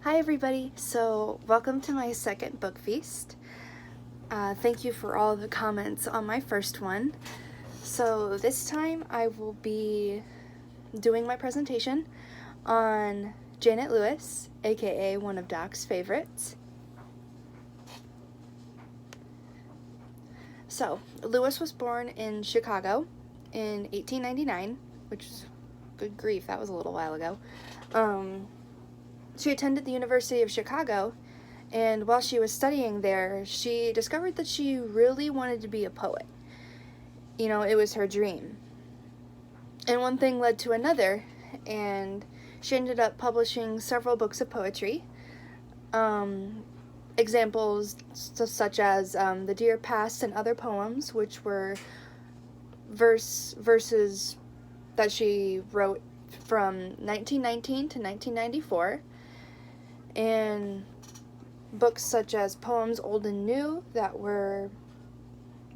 Hi everybody, so welcome to my second book feast. Thank you for all the comments on my first one. So this time I will be doing my presentation on Janet Lewis, aka one of Doc's favorites. So Lewis was born in Chicago in 1899, which is good grief, that was a little while ago. She attended the University of Chicago, and while she was studying there, she discovered that she really wanted to be a poet. You know, it was her dream. And one thing led to another, and she ended up publishing several books of poetry. Examples such as The Dear Past and Other Poems, which were verses that she wrote from 1919 to 1994. And books such as Poems Old and New, that were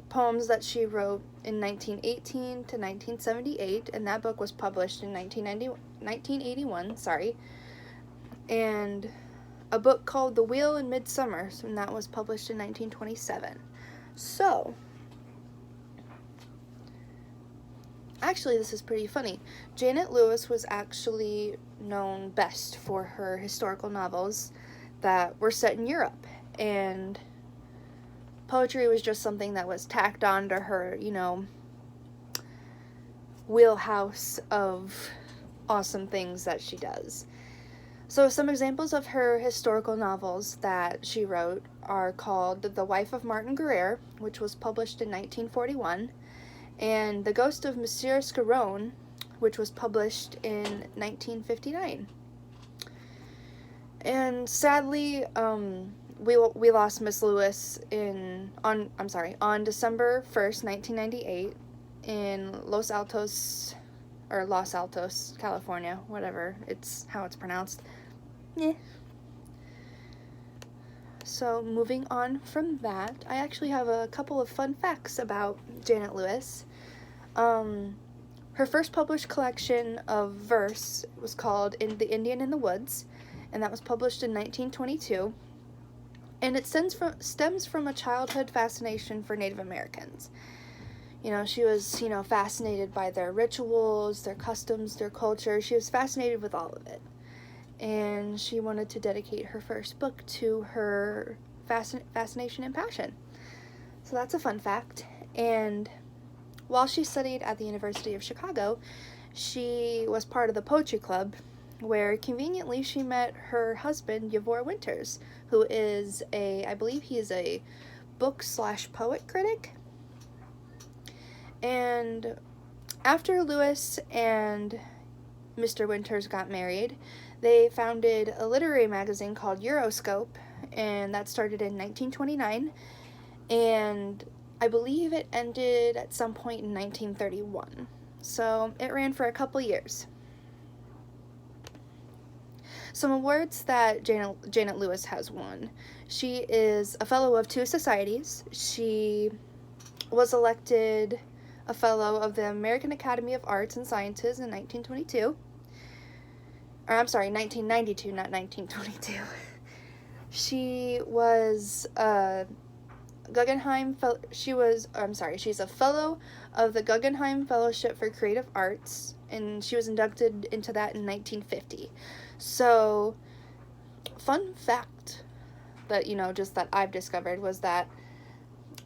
poems that she wrote in 1918 to 1978, and that book was published in 1981, and a book called The Wheel in Midsummer, and that was published in 1927. So, actually, this is pretty funny. Janet Lewis was actually known best for her historical novels that were set in Europe, and poetry was just something that was tacked on to her, wheelhouse of awesome things that she does. So some examples of her historical novels that she wrote are called The Wife of Martin Guerre, which was published in 1941, and The Ghost of Monsieur Scarron, which was published in 1959. And sadly, we lost Miss Lewis on December 1st, 1998, in Los Altos, California, whatever how it's pronounced. Yeah. So moving on from that, I actually have a couple of fun facts about Janet Lewis. Her first published collection of verse was called The Indian in the Woods, and that was published in 1922. And it stems from a childhood fascination for Native Americans. She was, fascinated by their rituals, their customs, their culture. She was fascinated with all of it. And she wanted to dedicate her first book to her fascination and passion. So that's a fun fact. And while she studied at the University of Chicago, she was part of the poetry club, where conveniently she met her husband, Yavor Winters, who is I believe he is a book/poet critic. And after Lewis and Mr. Winters got married, they founded a literary magazine called Euroscope, and that started in 1929, and I believe it ended at some point in 1931. So it ran for a couple years. Some awards that Janet Lewis has won. She is a fellow of 2 societies. She was elected a fellow of the American Academy of Arts and Sciences in 1992. 1992, not 1922. She was she's a fellow of the Guggenheim Fellowship for Creative Arts, and she was inducted into that in 1950. So, fun fact that, just that I've discovered was that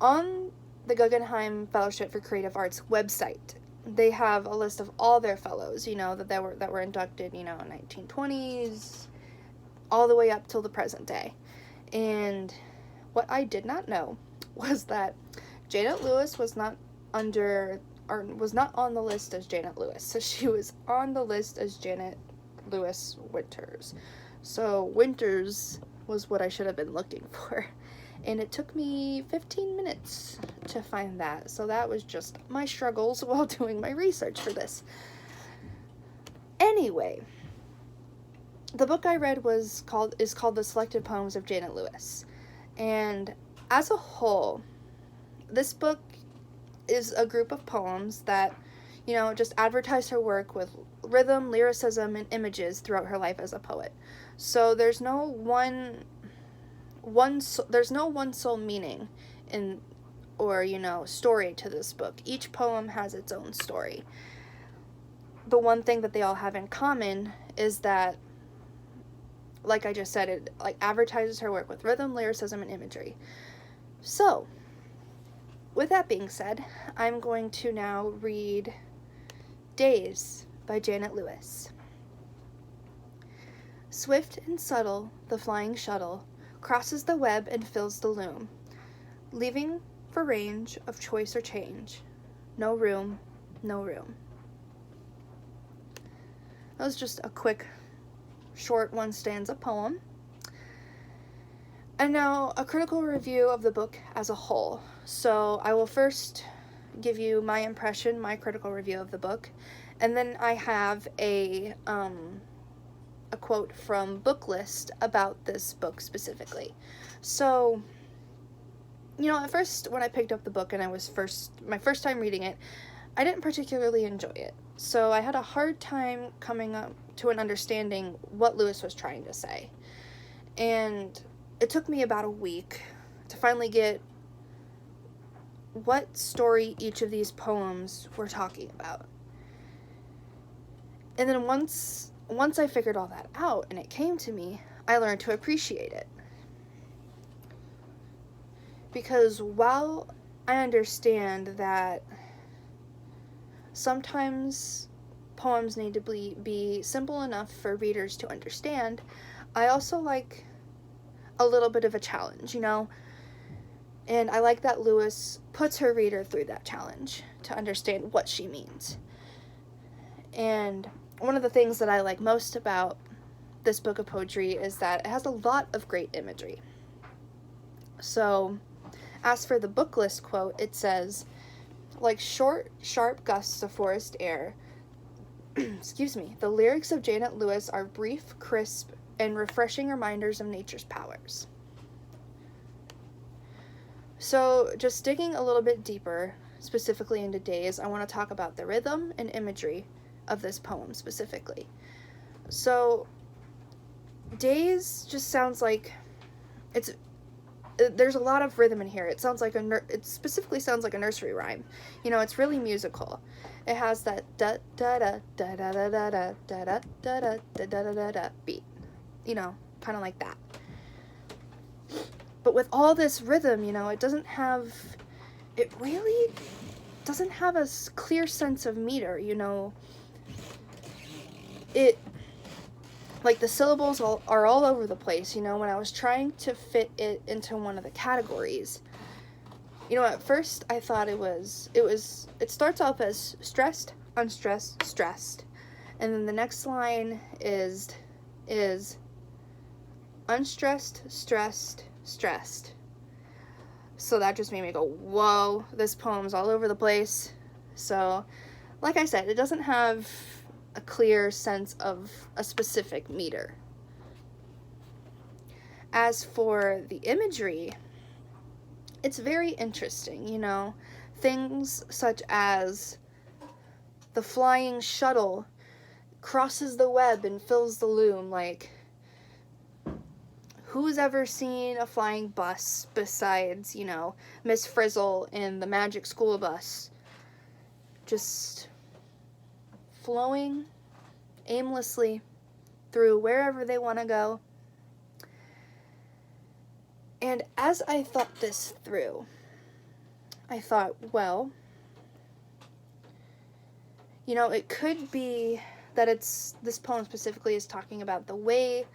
on the Guggenheim Fellowship for Creative Arts website, they have a list of all their fellows, that were inducted, in 1920s, all the way up till the present day. And what I did not know was that Janet Lewis was not on the list as Janet Lewis. So she was on the list as Janet Lewis Winters. So Winters was what I should have been looking for. And it took me 15 minutes to find that. So that was just my struggles while doing my research for this. Anyway, the book I read is called The Selected Poems of Janet Lewis. And as a whole, this book is a group of poems that, just advertise her work with rhythm, lyricism, and images throughout her life as a poet. So there's no one sole meaning in, or, you know, story to this book. Each poem has its own story. The one thing that they all have in common is that, like I just said, it like advertises her work with rhythm, lyricism, and imagery. So, with that being said, I'm going to now read Days by Janet Lewis. Swift and subtle, the flying shuttle crosses the web and fills the loom, leaving for range of choice or change. No room, no room. That was just a quick, short one-stanza poem. And now a critical review of the book as a whole. So I will first give you my impression, my critical review of the book, and then I have a quote from BookList about this book specifically. So, you know, at first when I picked up the book and my first time reading it, I didn't particularly enjoy it. So I had a hard time coming up to an understanding what Lewis was trying to say. And it took me about a week to finally get what story each of these poems were talking about. And then once I figured all that out and it came to me, I learned to appreciate it. Because while I understand that sometimes poems need to be simple enough for readers to understand, I also like a little bit of a challenge, you know? And I like that Lewis puts her reader through that challenge to understand what she means. And one of the things that I like most about this book of poetry is that it has a lot of great imagery. So, as for the book list quote, it says, like short, sharp gusts of forest air, the lyrics of Janet Lewis are brief, crisp, and refreshing reminders of nature's powers. So, just digging a little bit deeper, specifically into Days, I want to talk about the rhythm and imagery of this poem specifically. So, Days just sounds like there's a lot of rhythm in here. It sounds like it specifically sounds like a nursery rhyme. You know, it's really musical. It has that da da da da da da da da da da da da da da da da beat. You know, kind of like that. But with all this rhythm, you know, it really doesn't have a clear sense of meter, you know. Like the syllables are all over the place, you know. When I was trying to fit it into one of the categories, you know, at first I thought it starts off as stressed, unstressed, stressed, and then the next line is unstressed, stressed, stressed. So that just made me go, whoa, this poem's all over the place. So, like I said, it doesn't have a clear sense of a specific meter. As for the imagery, it's very interesting, you know. Things such as the flying shuttle crosses the web and fills the loom. Like, who's ever seen a flying bus besides, you know, Miss Frizzle in the Magic School Bus? Just flowing aimlessly through wherever they want to go. And as I thought this through, I thought, well, you know, it could be that this poem specifically is talking about the way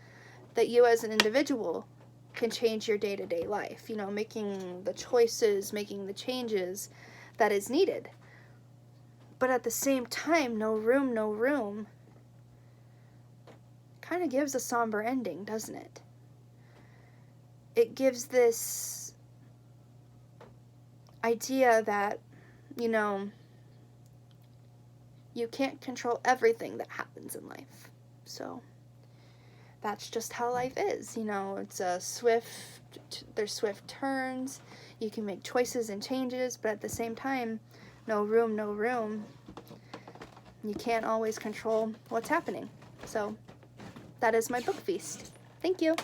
that you as an individual can change your day-to-day life, you know, making the choices, making the changes that is needed. But at the same time, no room kind of gives a somber ending, doesn't it? It gives this idea that, you know, you can't control everything that happens in life. So that's just how life is, you know. It's there's swift turns, you can make choices and changes, but at the same time, no room. you can't always control what's happening. So that is my book feast. Thank you.